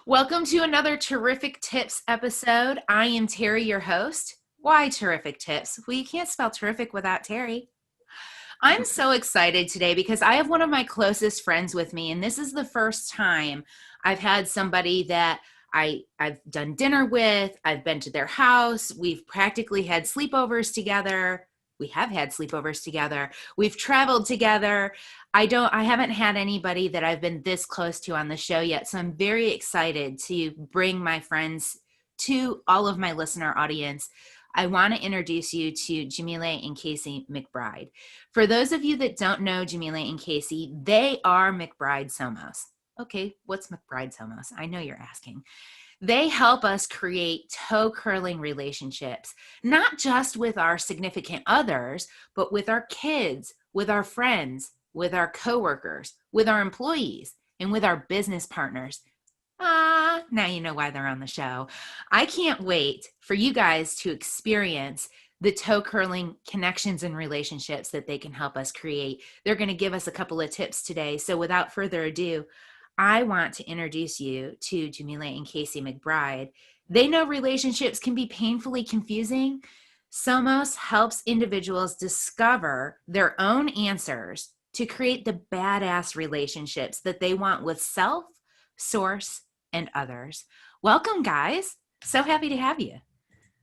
Welcome to another Terrific Tips episode. I am Terry, your host. Why Terrific Tips? Well, you can't spell terrific without Terry. I'm so excited today because I have one of my closest friends with me, and this is the first time I've had somebody that I've done dinner with. I've been to their house. We've practically had sleepovers together. We have had sleepovers together. We've traveled together. I haven't had anybody that I've been this close to on the show yet. So I'm very excited to bring my friends to all of my listener audience. I want to introduce you to Yamile and Casey McBride. For those of you that don't know Yamile and Casey, they are McBride Somos. Okay, what's McBride Somos? I know you're asking. They help us create toe-curling relationships, not just with our significant others, but with our kids, with our friends, with our coworkers, with our employees, and with our business partners. Now you know why they're on the show. I can't wait for you guys to experience the toe-curling connections and relationships that they can help us create. They're going to give us a couple of tips today. So without further ado, I want to introduce you to Yamile and Casey McBride. They know relationships can be painfully confusing. Somos helps individuals discover their own answers to create the badass relationships that they want with self, source, and others. Welcome, guys. So happy to have you.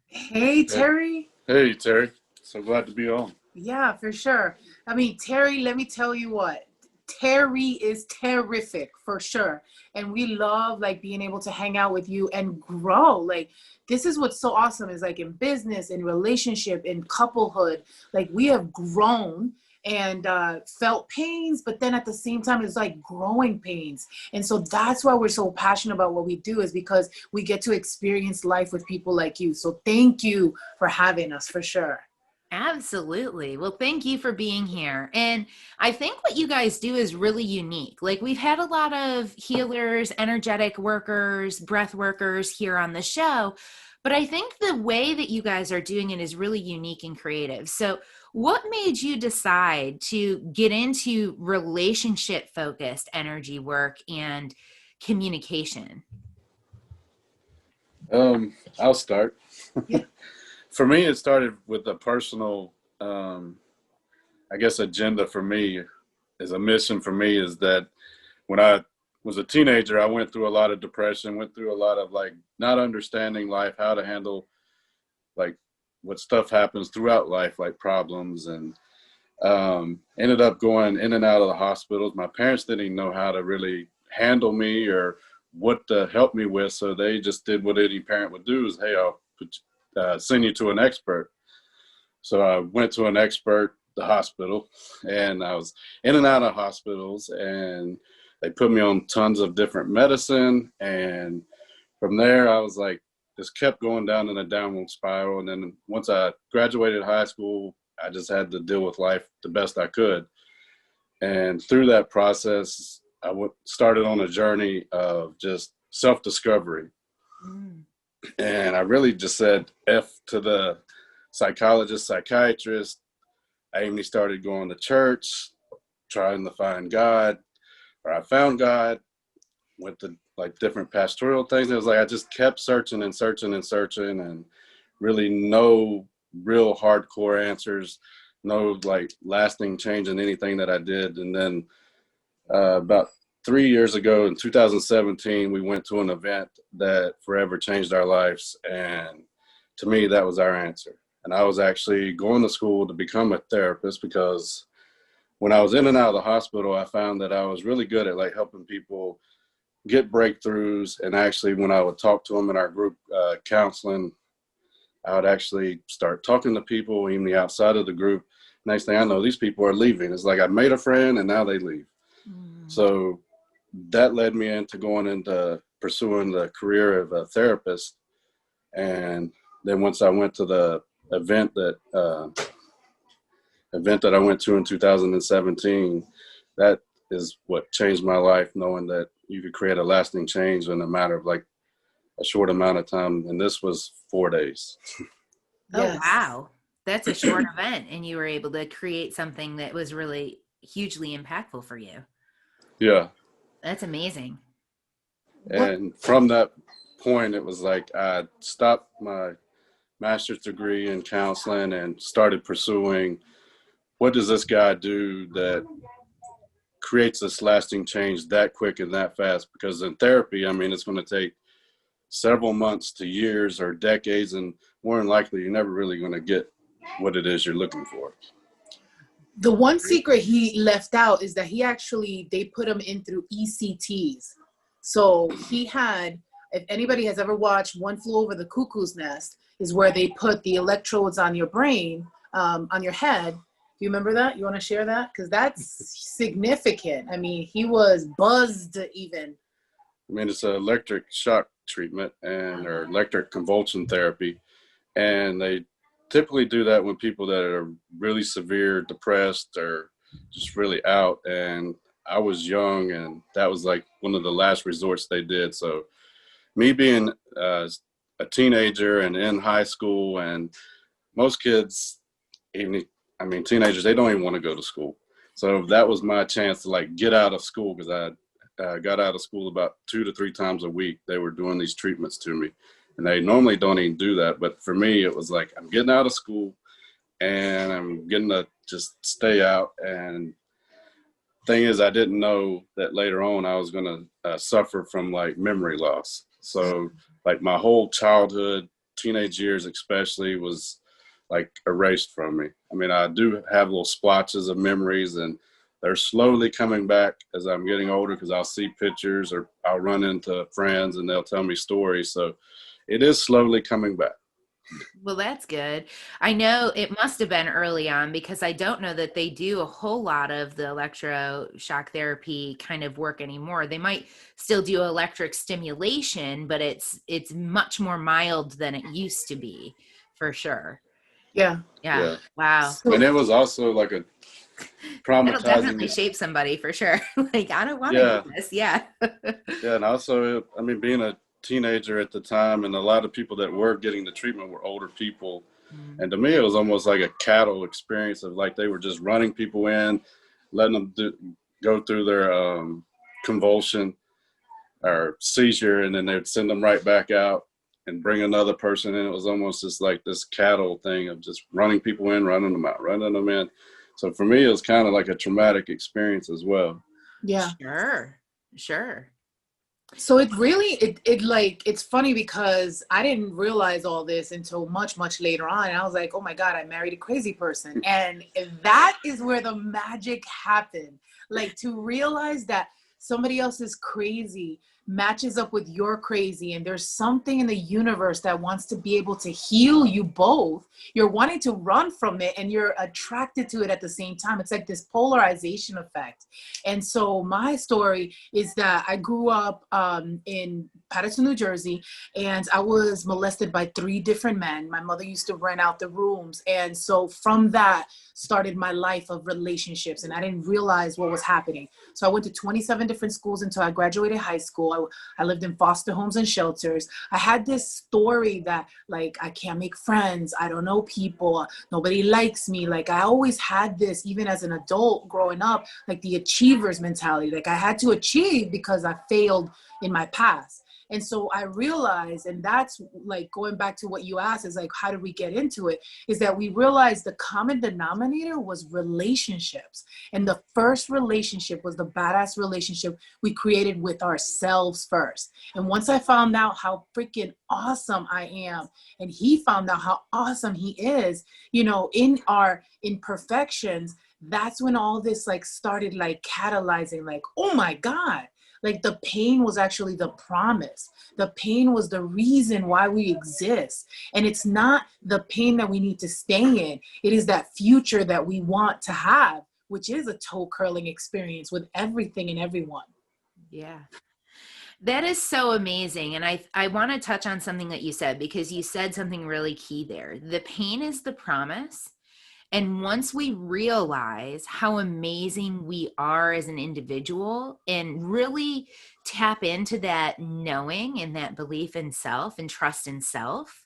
Hey, Terry. Hey, Terry. So glad to be on. Yeah, for sure. I mean, Terry, let me tell you what. Terry is terrific for sure. And we love being able to hang out with you and grow. This is what's so awesome is in business, in relationship, in couplehood, we have grown and felt pains, but then at the same time, it's growing pains. And so that's why we're so passionate about what we do, is because we get to experience life with people like you. So thank you for having us, for sure. Absolutely. Well, thank you for being here. And I think what you guys do is really unique. We've had a lot of healers, energetic workers, breath workers here on the show, but I think the way that you guys are doing it is really unique and creative. So what made you decide to get into relationship focused energy work and communication? I'll start. Yeah. For me, it started with a personal, agenda for me, is a mission for me, is that when I was a teenager, I went through a lot of depression, went through a lot of not understanding life, how to handle what stuff happens throughout life, problems, and ended up going in and out of the hospitals. My parents didn't even know how to really handle me or what to help me with, so they just did what any parent would do, is, hey, I'll send you to an expert. So I went to an expert, the hospital, and I was in and out of hospitals, and they put me on tons of different medicine. And from there, I was just kept going down in a downward spiral. And then once I graduated high school, I just had to deal with life the best I could. And through that process, I started on a journey of just self-discovery. And I really just said F to the psychologist, psychiatrist. I even started going to church, trying to find God, or I found God, went to different pastoral things. It was I just kept searching and searching and searching, and really no real hardcore answers, no lasting change in anything that I did. And then about 3 years ago in 2017, we went to an event that forever changed our lives. And to me, that was our answer. And I was actually going to school to become a therapist, because when I was in and out of the hospital, I found that I was really good at helping people get breakthroughs. And actually, when I would talk to them in our group counseling, I would actually start talking to people even outside of the group. Next thing I know, these people are leaving. It's I made a friend and now they leave. So that led me into going into pursuing the career of a therapist. And then once I went to the event that I went to in 2017, that is what changed my life, knowing that you could create a lasting change in a matter of a short amount of time. And this was 4 days. Yes. Oh, wow. That's a short event, and you were able to create something that was really hugely impactful for you. Yeah. That's amazing. And from that point, it was like I stopped my master's degree in counseling and started pursuing what does this guy do that creates this lasting change that quick and that fast? Because in therapy, I mean, it's going to take several months to years or decades, and more than likely, you're never really going to get what it is you're looking for. The one secret he left out is that they put him in through ECTs. So he had, if anybody has ever watched One Flew Over the Cuckoo's Nest, is where they put the electrodes on your brain, on your head. Do you remember that? You want to share that? Because that's significant. I mean, he was buzzed even. I mean, it's an electric shock treatment or electric convulsion therapy. And they typically do that when people that are really severe, depressed, or just really out. And I was young, and that was like one of the last resorts they did. So me being a teenager and in high school, and most kids, teenagers, they don't even want to go to school. So that was my chance to like get out of school, because I got out of school about 2 to 3 times a week. They were doing these treatments to me, and they normally don't even do that. But for me, it was like, I'm getting out of school and I'm getting to just stay out. And thing is, I didn't know that later on I was going to suffer from like memory loss. So like my whole childhood, teenage years especially, was like erased from me. I mean, I do have little splotches of memories, and they're slowly coming back as I'm getting older, because I'll see pictures or I'll run into friends and they'll tell me stories. So it is slowly coming back. Well, that's good. I know it must have been early on, because I don't know that they do a whole lot of the electroshock therapy kind of work anymore. They might still do electric stimulation, but it's much more mild than it used to be, for sure. Yeah. Wow. And it was also like a traumatizing. It'll definitely shape somebody, for sure. Like, I don't want to do this. Yeah. Yeah. And also, I mean, being a teenager at the time, and a lot of people that were getting the treatment were older people. And to me, it was almost like a cattle experience of like they were just running people in, letting them go through their convulsion or seizure, and then they'd send them right back out and bring another person in. It was almost just like this cattle thing of just running people in, running them out, running them in. So for me, it was kind of like a traumatic experience as well. Yeah. Sure. So it really, it's funny because I didn't realize all this until much, much later on. And I was like, oh my God, I married a crazy person. And that is where the magic happened. Like, to realize that somebody else is crazy matches up with your crazy, and there's something in the universe that wants to be able to heal you both. You're wanting to run from it, and you're attracted to it at the same time. It's like this polarization effect. And so my story is that I grew up in Patterson, New Jersey, and I was molested by 3 different men. My mother used to rent out the rooms, and so from that started my life of relationships, and I didn't realize what was happening. So I went to 27 different schools until I graduated high school. I lived in foster homes and shelters. I had this story that, like, I can't make friends. I don't know people. Nobody likes me. Like, I always had this, even as an adult growing up, like the achievers mentality. Like, I had to achieve because I failed in my past. And so I realized, and that's like going back to what you asked, is like, how did we get into it? Is that we realized the common denominator was relationships. And the first relationship was the badass relationship we created with ourselves first. And once I found out how freaking awesome I am, and he found out how awesome he is, you know, in our imperfections, that's when all this like started like catalyzing, like, oh my God. Like, the pain was actually the promise. The pain was the reason why we exist. And it's not the pain that we need to stay in. It is that future that we want to have, which is a toe curling experience with everything and everyone. Yeah. That is so amazing. And I want to touch on something that you said, because you said something really key there. The pain is the promise. And once we realize how amazing we are as an individual and really tap into that knowing and that belief in self and trust in self,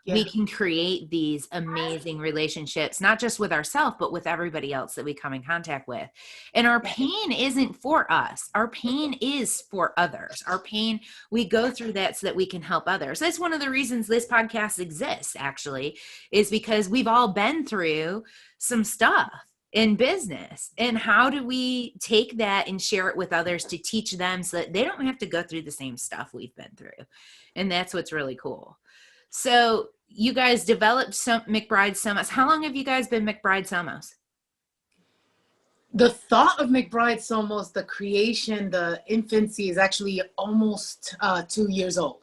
we can create these amazing relationships, not just with ourselves, but with everybody else that we come in contact with. And our pain isn't for us. Our pain is for others. Our pain, we go through that so that we can help others. That's one of the reasons this podcast exists, actually, is because we've all been through some stuff in business. And how do we take that and share it with others to teach them so that they don't have to go through the same stuff we've been through? And that's what's really cool. So you guys developed some McBride Somos. How long have you guys been McBride Somos? The thought of McBride Somos, the creation, the infancy is actually almost 2 years old.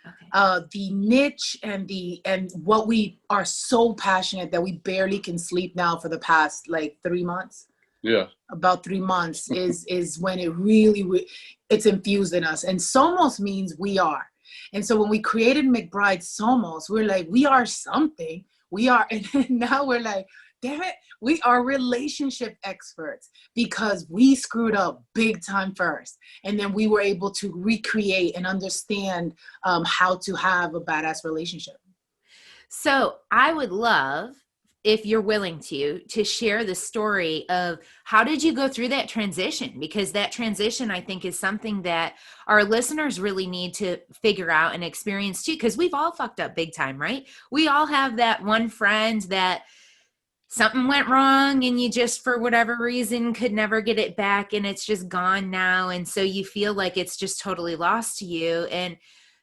Okay. The niche and what we are so passionate that we barely can sleep now for the past like 3 months. Yeah. About 3 months is when it really, it's infused in us. And Somos means we are. And so when we created McBride Somos, we're like, we are something. We are, and now we're like, damn it, we are relationship experts because we screwed up big time first. And then we were able to recreate and understand how to have a badass relationship. So I would love, if you're willing to share the story of how did you go through that transition? Because that transition, I think, is something that our listeners really need to figure out and experience too, because we've all fucked up big time, right? We all have that one friend that something went wrong and you just, for whatever reason, could never get it back and it's just gone now. And so you feel like it's just totally lost to you. And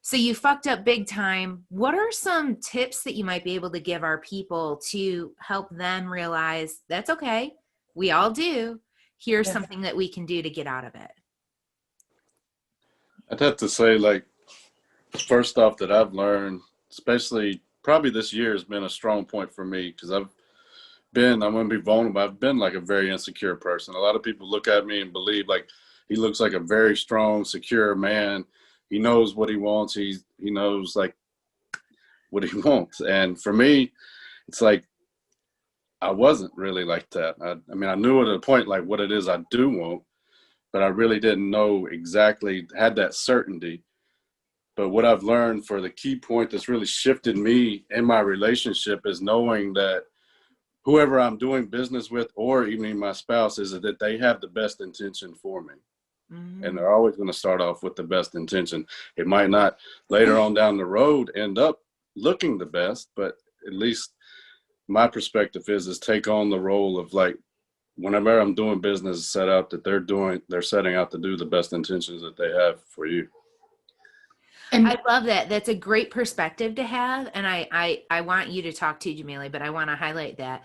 so you fucked up big time. What are some tips that you might be able to give our people to help them realize that's okay? We all do. Here's something that we can do to get out of it. I'd have to say, like, first off, that I've learned, especially probably this year has been a strong point for me because I'm going to be vulnerable. I've been like a very insecure person. A lot of people look at me and believe like he looks like a very strong, secure man. He knows what he wants. He knows like what he wants. And for me, it's like, I wasn't really like that. I mean, I knew at a point like what it is I do want, but I really didn't know exactly, had that certainty. But what I've learned for the key point that's really shifted me in my relationship is knowing that whoever I'm doing business with, or even my spouse, is that they have the best intention for me. Mm-hmm. And they're always going to start off with the best intention. It might not later on down the road end up looking the best, but at least my perspective is take on the role of like, whenever I'm doing business, set out that they're setting out to do the best intentions that they have for you. And I love that. That's a great perspective to have. And I want you to talk to Yamile, but I want to highlight that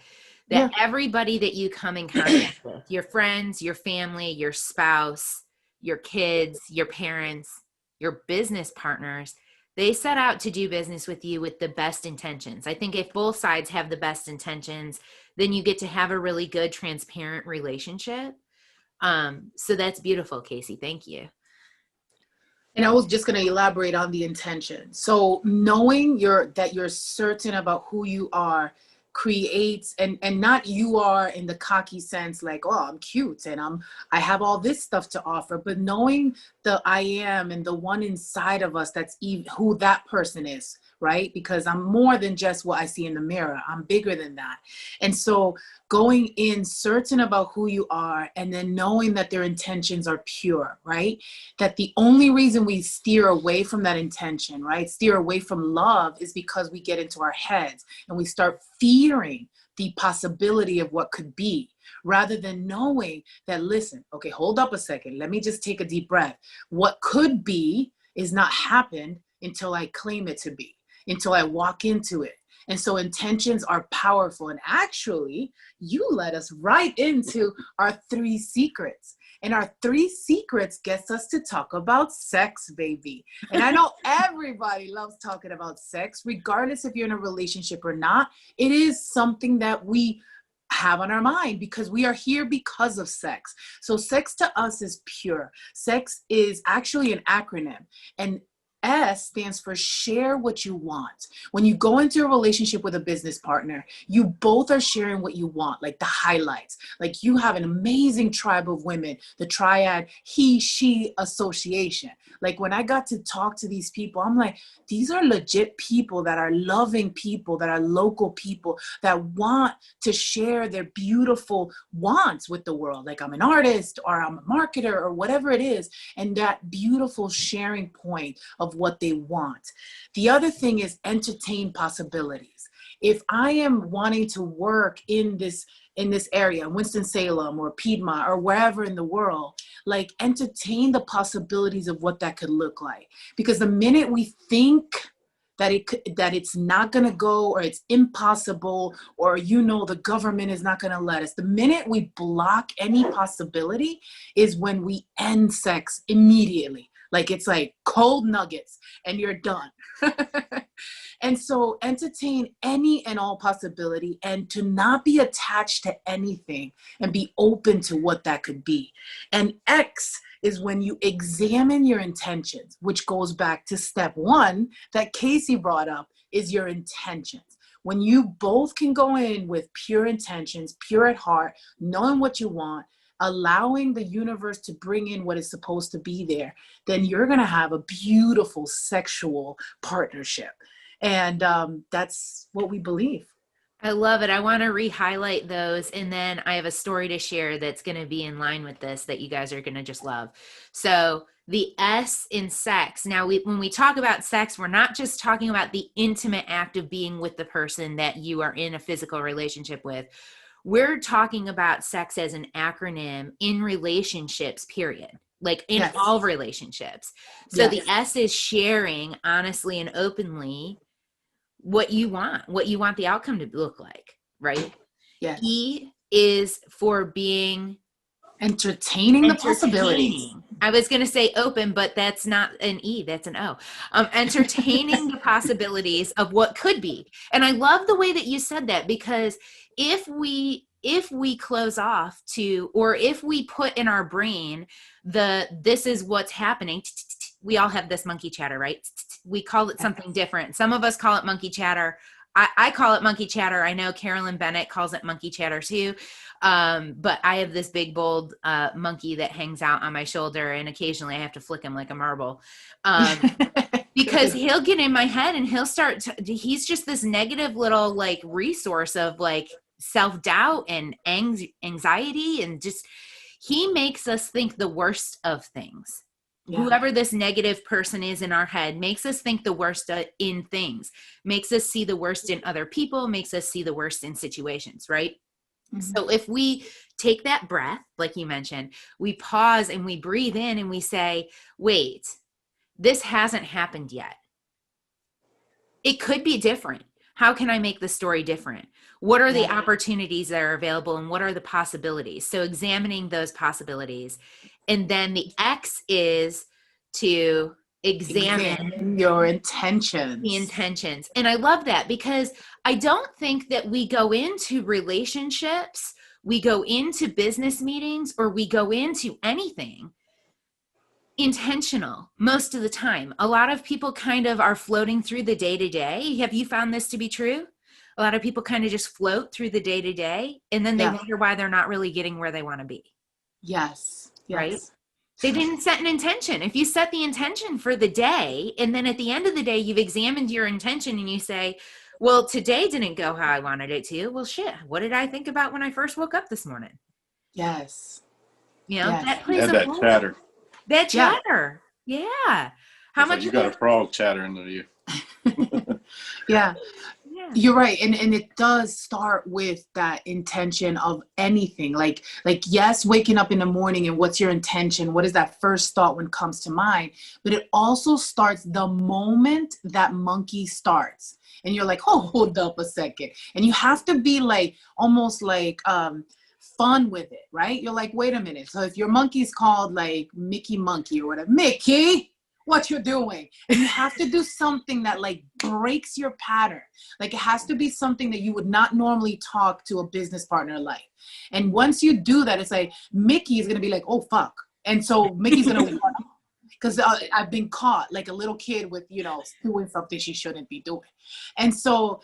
everybody that you come in contact with, your friends, your family, your spouse, your kids, your parents, your business partners, they set out to do business with you with the best intentions. I think if both sides have the best intentions, then you get to have a really good, transparent relationship. So that's beautiful, Casey. Thank you. And I was just going to elaborate on the intention. So knowing that you're certain about who you are creates, and not you are in the cocky sense like, oh, I'm cute and I have all this stuff to offer, but knowing the I am and the one inside of us that's who that person is, right? Because I'm more than just what I see in the mirror. I'm bigger than that. And so going in certain about who you are and then knowing that their intentions are pure, right? That the only reason we steer away from that intention, right? Steer away from love is because we get into our heads and we start fearing the possibility of what could be, rather than knowing that, listen, okay, hold up a second. Let me just take a deep breath. What could be is not happened until I claim it to be, until I walk into it. And so intentions are powerful. And actually, you led us right into our 3 secrets. And our 3 secrets gets us to talk about sex, baby. And I know everybody loves talking about sex, regardless if you're in a relationship or not. It is something that we have on our mind because we are here because of sex. So sex to us is pure. Sex is actually an acronym. And S stands for share what you want. When you go into a relationship with a business partner, you both are sharing what you want, like the highlights. Like you have an amazing tribe of women, the triad he, she association. Like when I got to talk to these people, I'm like, these are legit people that are loving people, that are local people that want to share their beautiful wants with the world. Like I'm an artist or I'm a marketer or whatever it is. And that beautiful sharing point of what they want. The other thing is entertain possibilities. If I am wanting to work in this area, Winston-Salem or Piedmont or wherever in the world, like entertain the possibilities of what that could look like. Because the minute we think that it's not going to go, or it's impossible, or the government is not going to let us, the minute we block any possibility is when we end sex immediately. Like it's like cold nuggets and you're done. And so entertain any and all possibility, and to not be attached to anything and be open to what that could be. And X is when you examine your intentions, which goes back to step 1 that Casey brought up, is your intentions. When you both can go in with pure intentions, pure at heart, knowing what you want, allowing the universe to bring in what is supposed to be there, then you're going to have a beautiful sexual partnership. And that's what we believe. I love it. I want to re-highlight those. And then I have a story to share that's going to be in line with this that you guys are going to just love. So the S in sex. Now, when we talk about sex, we're not just talking about the intimate act of being with the person that you are in a physical relationship with. We're talking about sex as an acronym in relationships, period. Like in Yes. all relationships. So Yes. the S is sharing honestly and openly what you want the outcome to look like, right? Yes. E is for being entertaining the possibilities. I was going to say open, but that's not an E, that's an O. Entertaining the possibilities of what could be. And I love the way that you said that, because if we close off to, or if we put in our brain this is what's happening, we all have this monkey chatter, right? We call it something different. Some of us call it monkey chatter. I call it monkey chatter. I know Carolyn Bennett calls it monkey chatter too. But I have this big, bold monkey that hangs out on my shoulder, and occasionally I have to flick him like a marble. Because he'll get in my head and he'll start he's just this negative little like resource of like self-doubt and anxiety, and just he makes us think the worst of things. Yeah. Whoever this negative person is in our head makes us think the worst in things, makes us see the worst in other people, makes us see the worst in situations, right? Mm-hmm. So if we take that breath, like you mentioned, we pause and we breathe in and we say, wait, this hasn't happened yet. It could be different. How can I make the story different? What are the opportunities that are available, and what are the possibilities? So examining those possibilities. And then the X is to examine your intentions. The intentions. And I love that, because I don't think that we go into relationships, we go into business meetings, or we go into anything intentional most of the time. A lot of people kind of are floating through the day-to-day. Have you found this to be true? A lot of people kind of just float through the day-to-day, and then they wonder why they're not really getting where they want to be. Yes. Right? They didn't set an intention. If you set the intention for the day, and then at the end of the day, you've examined your intention and you say, well, today didn't go how I wanted it to. Well, shit, what did I think about when I first woke up this morning? Yes. You know, that plays a role. Chatter. That chatter. Yeah. How much you got a frog chatter into you. Yeah. You're right. And it does start with that intention of anything. Like, yes, waking up in the morning, and what's your intention? What is that first thought when it comes to mind? But it also starts the moment that monkey starts. And you're like, oh, hold up a second. And you have to be like, almost like, fun with it, right? You're like, wait a minute. So if your monkey's called like Mickey Monkey or whatever, Mickey, what you doing? And you have to do something that like breaks your pattern. Like it has to be something that you would not normally talk to a business partner like. And once you do that, it's like Mickey is going to be like, oh, fuck. And so Mickey's going to run off. because I've been caught like a little kid with, doing something she shouldn't be doing. And so,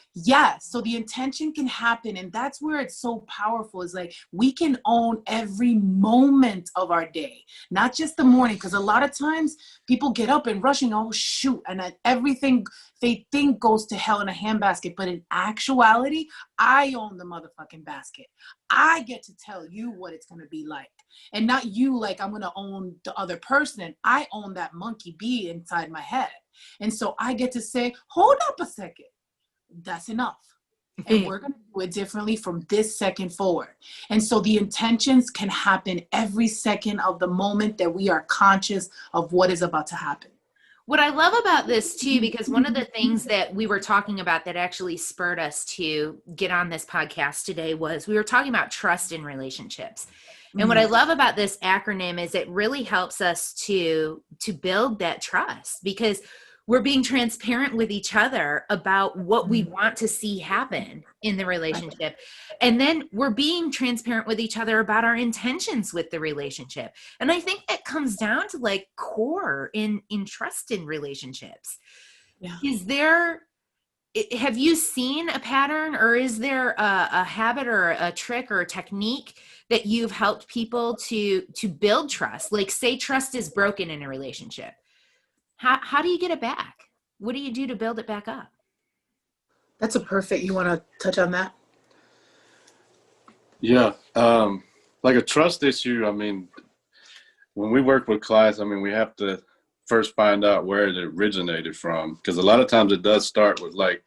so the intention can happen. And that's where it's so powerful, is like, we can own every moment of our day, not just the morning. Because a lot of times people get up and rushing, oh shoot, and then everything they think goes to hell in a handbasket. But in actuality, I own the motherfucking basket. I get to tell you what it's going to be like. And not you, like I'm going to own the other person. I own that monkey bee inside my head. And so I get to say, hold up a second. That's enough. And we're going to do it differently from this second forward. And so the intentions can happen every second of the moment that we are conscious of what is about to happen. What I love about this too, because one of the things that we were talking about that actually spurred us to get on this podcast today was we were talking about trust in relationships. And what I love about this acronym is it really helps us to build that trust, because we're being transparent with each other about what we want to see happen in the relationship. And then we're being transparent with each other about our intentions with the relationship. And I think that comes down to like core in trust in relationships. Yeah. Have you seen a pattern, or is there a habit or a trick or a technique that you've helped people to build trust? Like, say trust is broken in a relationship. How do you get it back? What do you do to build it back up? That's you want to touch on that? Yeah. Like a trust issue, I mean, when we work with clients, I mean, we have to first find out where it originated from. Because a lot of times it does start with like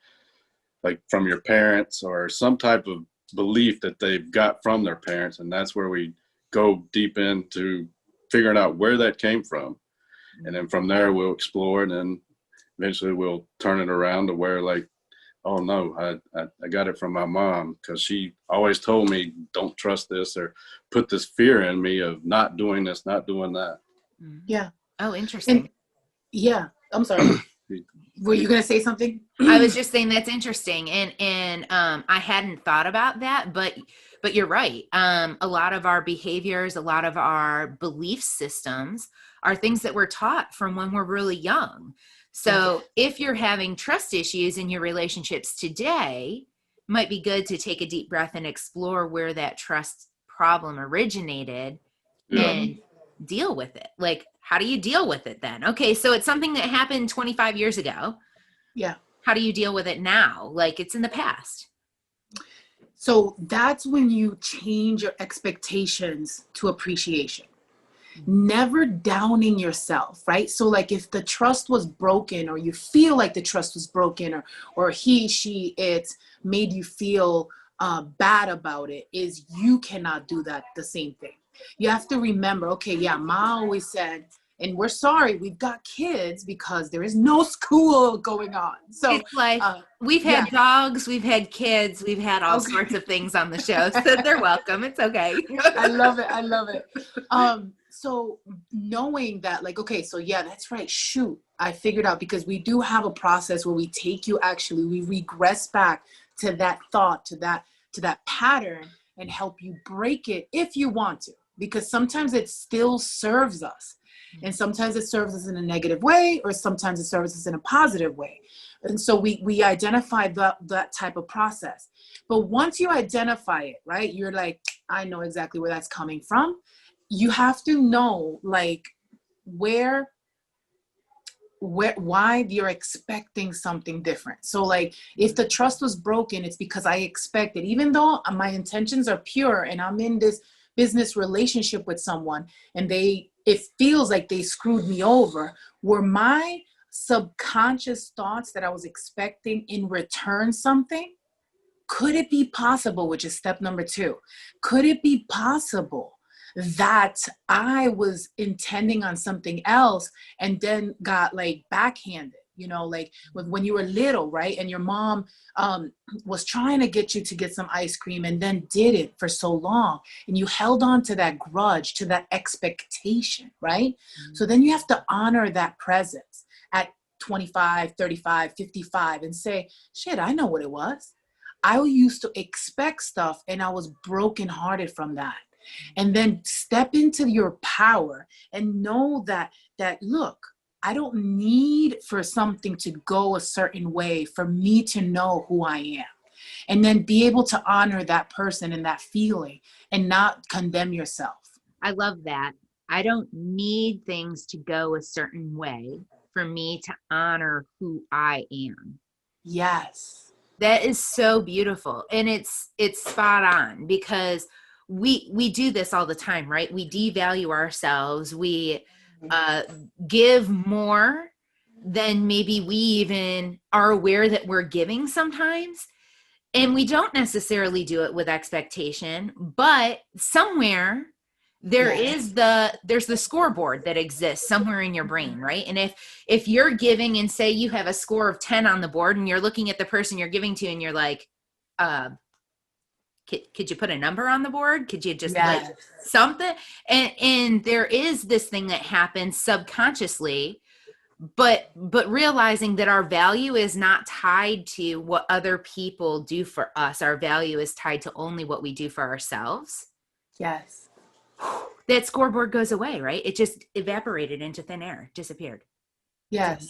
from your parents or some type of belief that they've got from their parents. And that's where we go deep into figuring out where that came from. And then from there, we'll explore, and then eventually we'll turn it around to where, like, oh, no, I got it from my mom, because she always told me, don't trust this, or put this fear in me of not doing this, not doing that. Yeah. Oh, interesting. I'm sorry. Were you going to say something? I was just saying that's interesting. And I hadn't thought about that, but you're right. A lot of our behaviors, a lot of our belief systems are things that we're taught from when we're really young. So if you're having trust issues in your relationships today, it might be good to take a deep breath and explore where that trust problem originated and deal with it. Like, how do you deal with it then? Okay, so it's something that happened 25 years ago. Yeah. How do you deal with it now? Like, it's in the past. So that's when you change your expectations to appreciation. Never downing yourself, right? So like if the trust was broken, or you feel like the trust was broken, or he, she, it made you feel bad about it, is you cannot do that the same thing. You have to remember, okay, Ma always said, and we're sorry, we've got kids because there is no school going on. So it's like we've had dogs, we've had kids, we've had all sorts of things on the show. So they're welcome. It's okay. I love it. So knowing that, like, okay, so that's right. Shoot, I figured out, because we do have a process where we take you, we regress back to that thought, to that pattern, and help you break it if you want to, because sometimes it still serves us. And sometimes it serves us in a negative way, or sometimes it serves us in a positive way. And so we identify that type of process. But once you identify it, right, you're like, I know exactly where that's coming from. You have to know, like, why you're expecting something different. So like, if the trust was broken, it's because I expected, even though my intentions are pure and I'm in this business relationship with someone, and it feels like they screwed me over, were my subconscious thoughts that I was expecting in return something? Could it be possible, which is step number 2, could it be possible that I was intending on something else and then got like backhanded? Like when you were little, right? And your mom was trying to get you to get some ice cream and then did it for so long. And you held on to that grudge, to that expectation, right? Mm-hmm. So then you have to honor that presence at 25, 35, 55 and say, shit, I know what it was. I used to expect stuff and I was brokenhearted from that. And then step into your power and know that that, look, I don't need for something to go a certain way for me to know who I am. And then be able to honor that person and that feeling and not condemn yourself. I love that. I don't need things to go a certain way for me to honor who I am. Yes. That is so beautiful. And it's spot on, because we do this all the time, right? We devalue ourselves. We give more than maybe we even are aware that we're giving sometimes. And we don't necessarily do it with expectation, but somewhere there's the scoreboard that exists somewhere in your brain, right? And if you're giving, and say you have a score of 10 on the board, and you're looking at the person you're giving to, and you're like, could you put a number on the board? Could you just like something? And there is this thing that happens subconsciously, but realizing that our value is not tied to what other people do for us. Our value is tied to only what we do for ourselves. Yes. That scoreboard goes away, right? It just evaporated into thin air, disappeared. Yes.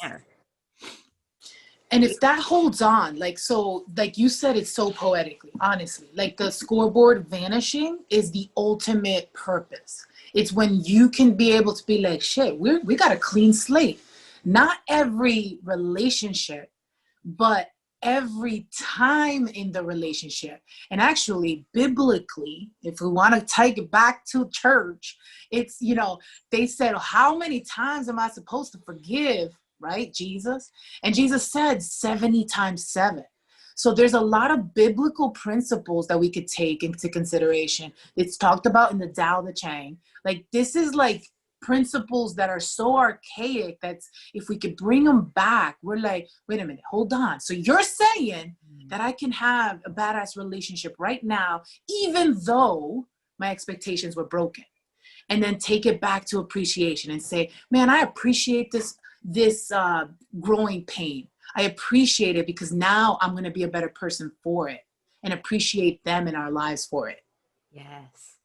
And if that holds on, like, so, like you said, it's so poetically, honestly, like the scoreboard vanishing is the ultimate purpose. It's when you can be able to be like, shit, we got a clean slate. Not every relationship, but every time in the relationship. And actually, biblically, if we want to take it back to church, it's, you know, they said, how many times am I supposed to forgive, right, Jesus? And Jesus said 70 times 7. So there's a lot of biblical principles that we could take into consideration. It's talked about in the Tao Te Ching. Like, this is like principles that are so archaic that if we could bring them back, we're like, wait a minute, hold on. So you're saying that I can have a badass relationship right now, even though my expectations were broken, and then take it back to appreciation and say, man, I appreciate this growing pain. I appreciate it because now I'm going to be a better person for it, and appreciate them in our lives for it. Yes.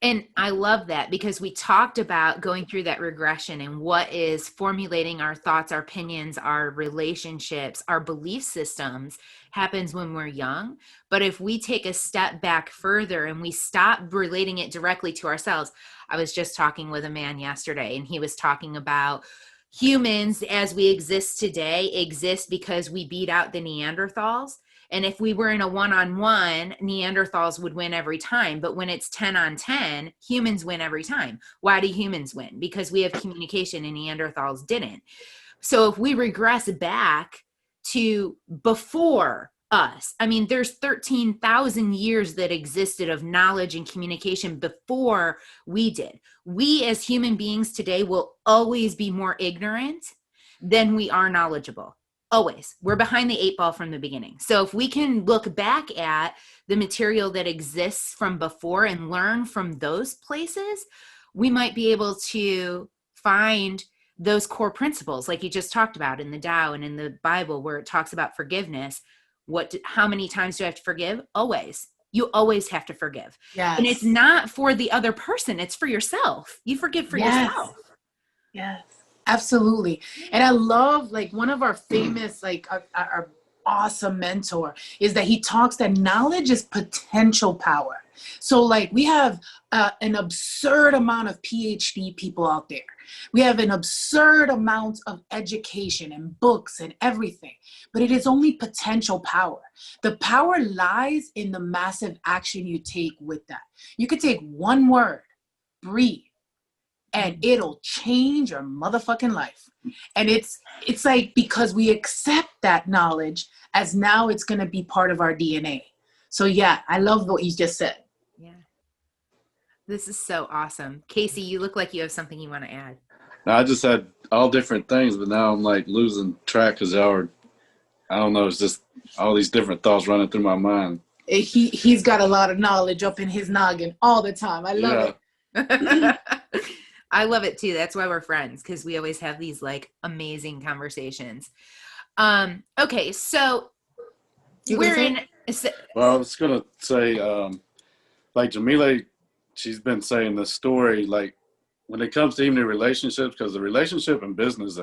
And I love that, because we talked about going through that regression and what is formulating our thoughts, our opinions, our relationships, our belief systems happens when we're young. But if we take a step back further and we stop relating it directly to ourselves, I was just talking with a man yesterday, and he was talking about humans as we exist today exist because we beat out the Neanderthals. And if we were in a one-on-one, Neanderthals would win every time. But when it's 10 on 10, humans win every time. Why do humans win? Because we have communication and Neanderthals didn't. So if we regress back to before us, I mean, there's 13,000 years that existed of knowledge and communication before we did. We as human beings today will always be more ignorant than we are knowledgeable. Always. We're behind the 8 ball from the beginning. So if we can look back at the material that exists from before and learn from those places, we might be able to find those core principles like you just talked about in the Tao and in the Bible, where it talks about forgiveness. How many times do I have to forgive? Always. You always have to forgive. Yes. And it's not for the other person. It's for yourself. You forgive for yourself. Yes. Absolutely. And I love, like, one of our famous, like, our awesome mentor is that he talks that knowledge is potential power. So, like, we have an absurd amount of PhD people out there. We have an absurd amount of education and books and everything, but it is only potential power. The power lies in the massive action you take with that. You could take one word, breathe, and it'll change your motherfucking life. And it's like, because we accept that knowledge as now it's going to be part of our DNA. So yeah, I love what you just said. Yeah. This is so awesome. Casey, you look like you have something you want to add. Now, I just had all different things, but now I'm like losing track because I don't know, it's just all these different thoughts running through my mind. He's got a lot of knowledge up in his noggin all the time. I love it. I love it too. That's why we're friends, because we always have these like amazing conversations. Okay, so we're in. Well, I was gonna say, like Yamile, she's been saying the story, like when it comes to even the relationships, because the relationship and business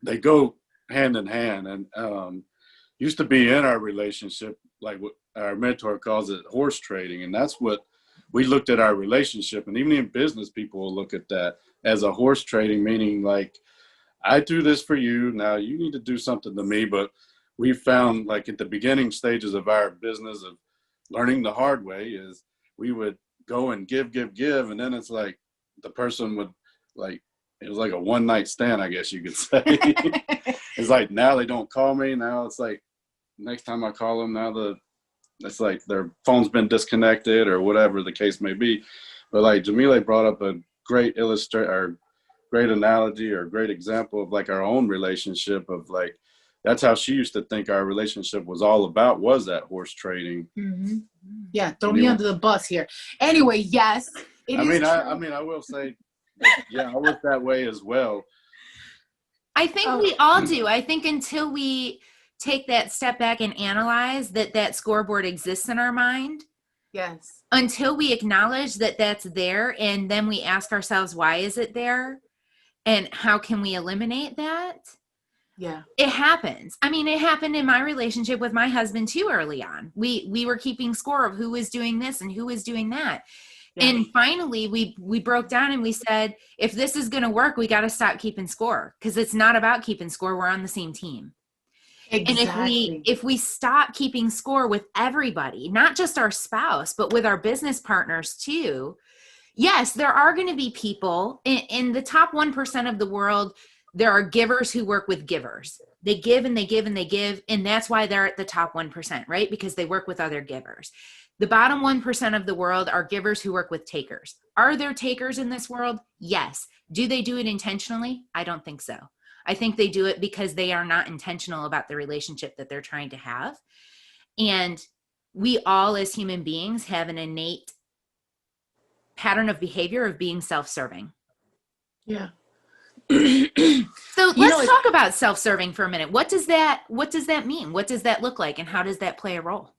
they go hand in hand. And used to be in our relationship, like what our mentor calls it, horse trading. And that's what we looked at our relationship. And even in business, people will look at that as a horse trading, meaning like, I do this for you. Now you need to do something to me. But we found, like, at the beginning stages of our business of learning the hard way, is we would go and give. And then it's like the person would, like, it was like a one night stand, I guess you could say. It's like, now they don't call me. Now it's like, next time I call them, now it's like their phone's been disconnected or whatever the case may be. But like Yamile brought up a great great analogy or great example of like our own relationship of like, that's how she used to think our relationship was all about, was that horse trading. Mm-hmm. Yeah, throw me under the bus here. Anyway, yes, I will say, yeah, I was that way as well. I think we all do. I think until we take that step back and analyze that scoreboard exists in our mind. Yes. Until we acknowledge that that's there, and then we ask ourselves, why is it there? And how can we eliminate that? Yeah. It happens. I mean, it happened in my relationship with my husband too early on. We were keeping score of who was doing this and who was doing that. Yeah. And finally we broke down and we said, if this is going to work, we got to stop keeping score, because it's not about keeping score. We're on the same team. Exactly. And if we stop keeping score with everybody, not just our spouse, but with our business partners too, yes, there are going to be people in the top 1% of the world. There are givers who work with givers. They give and they give and they give. And that's why they're at the top 1%, right? Because they work with other givers. The bottom 1% of the world are givers who work with takers. Are there takers in this world? Yes. Do they do it intentionally? I don't think so. I think they do it because they are not intentional about the relationship that they're trying to have. And we all as human beings have an innate pattern of behavior of being self-serving. Yeah. So let's talk about self-serving for a minute. What does that mean? What does that look like? And how does that play a role?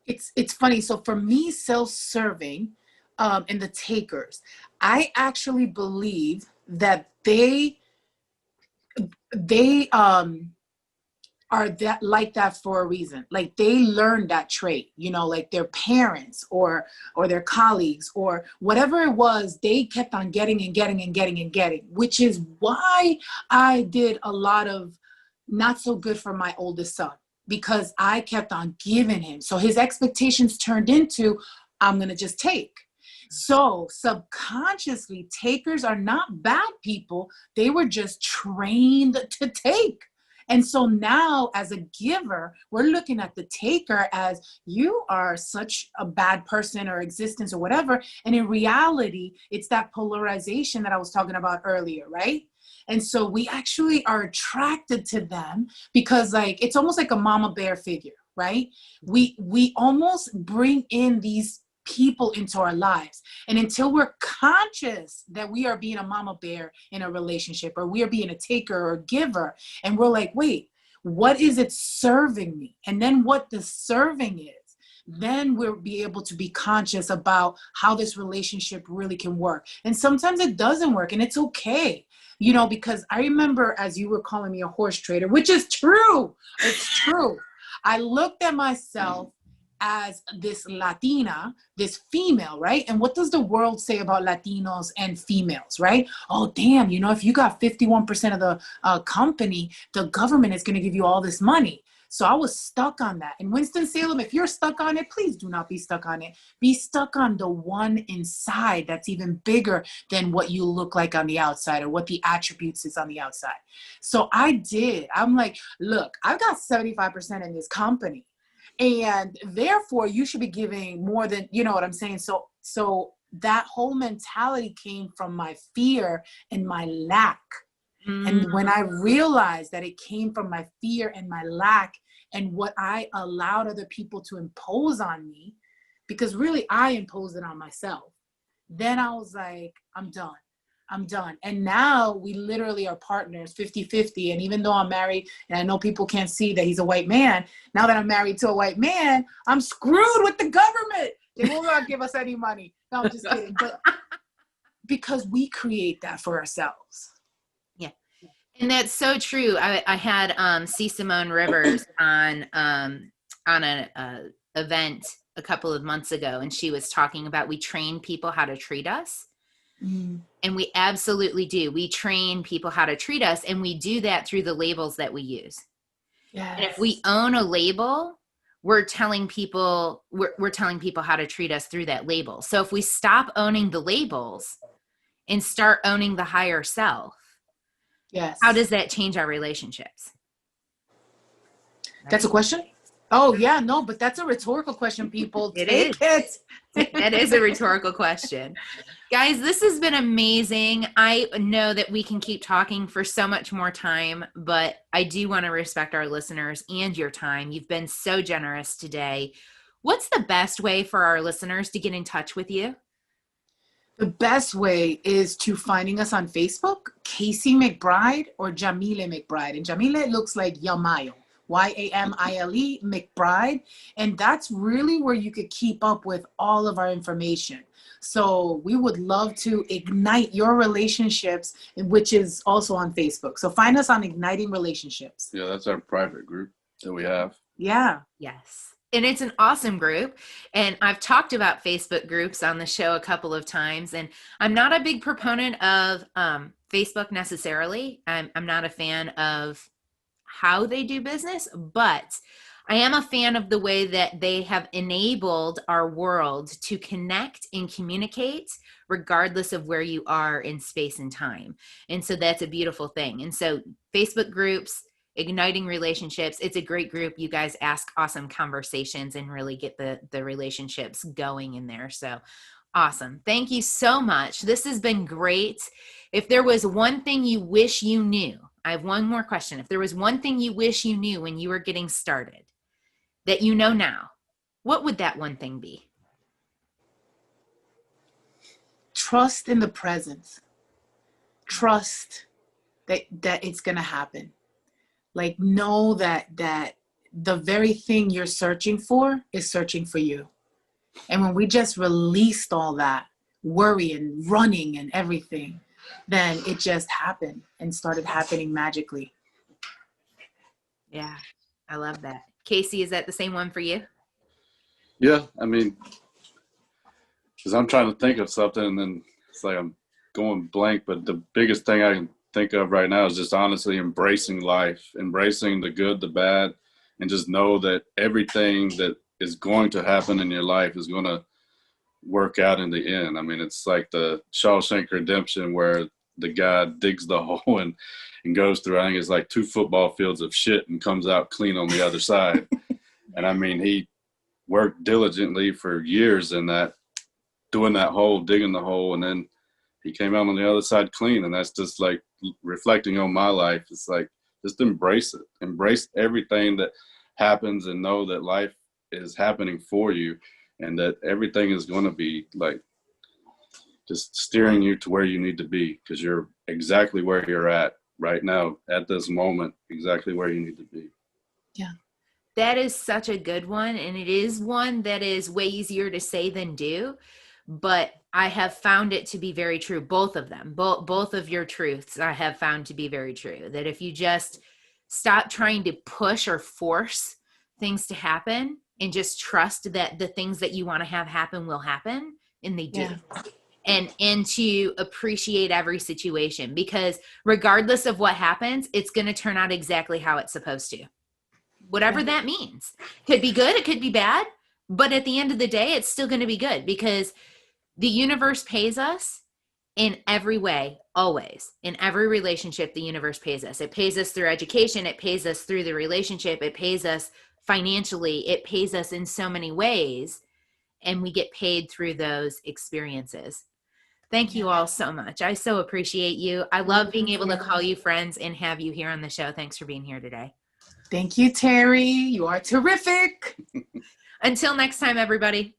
It's funny. So for me, self-serving and the takers, I actually believe that they are that like that for a reason. Like they learned that trait, like their parents or their colleagues or whatever it was, they kept on getting and getting and getting and getting, which is why I did a lot of not so good for my oldest son, because I kept on giving him. So his expectations turned into, I'm going to just take. So subconsciously, takers are not bad people. They were just trained to take. And so now as a giver, we're looking at the taker as, you are such a bad person or existence or whatever. And in reality, it's that polarization that I was talking about earlier, right? And so we actually are attracted to them because it's almost like a mama bear figure, right? We almost bring in these people into our lives. And until we're conscious that we are being a mama bear in a relationship, or we are being a taker or a giver, and we're like, wait, what is it serving me? And then what the serving is, then we'll be able to be conscious about how this relationship really can work. And sometimes it doesn't work, and it's okay. Because I remember, as you were calling me a horse trader, which is true. It's true. I looked at myself as this Latina, this female, right? And what does the world say about Latinos and females, right? Oh, damn, if you got 51% of the company, the government is going to give you all this money. So I was stuck on that. And Winston-Salem, if you're stuck on it, please do not be stuck on it. Be stuck on the one inside that's even bigger than what you look like on the outside or what the attributes is on the outside. So I'm like, look, I've got 75% in this company. And therefore, you should be giving more than, you know what I'm saying? So that whole mentality came from my fear and my lack. Mm. And when I realized that it came from my fear and my lack and what I allowed other people to impose on me, because really I imposed it on myself, then I was like, I'm done. And now we literally are partners 50-50. And even though I'm married, and I know people can't see that he's a white man, now that I'm married to a white man, I'm screwed with the government. They will not give us any money. No, I'm just kidding. because we create that for ourselves. Yeah. And that's so true. I had C. Simone Rivers on an event a couple of months ago, and she was talking about we train people how to treat us. And we absolutely do. We train people how to treat us, and we do that through the labels that we use. Yes. And if we own a label, we're telling people how to treat us through that label. So if we stop owning the labels and start owning the higher self, yes, how does that change our relationships? That's a question? Oh, yeah, no, but that's a rhetorical question, people. Take it. That is a rhetorical question. Guys, this has been amazing. I know that we can keep talking for so much more time, but I do want to respect our listeners and your time. You've been so generous today. What's the best way for our listeners to get in touch with you? The best way is to finding us on Facebook, Casey McBride or Yamile McBride. And Yamile looks like Yamile. Yamile McBride. And that's really where you could keep up with all of our information. So we would love to ignite your relationships, which is also on Facebook. So find us on Igniting Relationships. Yeah, that's our private group that we have. Yeah. Yes. And it's an awesome group. And I've talked about Facebook groups on the show a couple of times. And I'm not a big proponent of Facebook necessarily. I'm not a fan of how they do business, but I am a fan of the way that they have enabled our world to connect and communicate regardless of where you are in space and time. And so that's a beautiful thing. And so Facebook groups, Igniting Relationships, it's a great group. You guys ask awesome conversations and really get the relationships going in there. So awesome. Thank you so much. This has been great. If there was one thing you wish you knew, I have one more question. If there was one thing you wish you knew when you were getting started that you know now, what would that one thing be? Trust in the present. Trust that it's going to happen. Like, know that the very thing you're searching for is searching for you. And when we just released all that worry and running and everything, then it just happened and started happening magically. Yeah, I love that. Casey, is that the same one for you? Yeah, I mean, because I'm trying to think of something and then it's like I'm going blank, but the biggest thing I can think of right now is just honestly embracing life, embracing the good, the bad, and just know that everything that is going to happen in your life is going to work out in the end. I mean, it's like the Shawshank Redemption where the guy digs the hole and goes through, I think it's like 2 football fields of shit and comes out clean on the other side. And I mean, he worked diligently for years in that, doing that hole, digging the hole, and then he came out on the other side clean. And that's just like reflecting on my life. It's like, just embrace it. Embrace everything that happens and know that life is happening for you and that everything is going to be like just steering you to where you need to be, because you're exactly where you're at right now at this moment, exactly where you need to be. Yeah. That is such a good one. And it is one that is way easier to say than do, but I have found it to be very true. Both of them, both of your truths I have found to be very true, that if you just stop trying to push or force things to happen and just trust that the things that you want to have happen will happen, and they do. Yeah. And to appreciate every situation, because regardless of what happens, it's going to turn out exactly how it's supposed to. Whatever that means. Could be good, it could be bad, but at the end of the day, it's still going to be good, because the universe pays us in every way, always. In every relationship, the universe pays us. It pays us through education. It pays us through the relationship. It pays us financially. It pays us in so many ways, and we get paid through those experiences. Thank you all so much. I so appreciate you. I love being able to call you friends and have you here on the show. Thanks for being here today. Thank you, Terry. You are terrific. Until next time, everybody.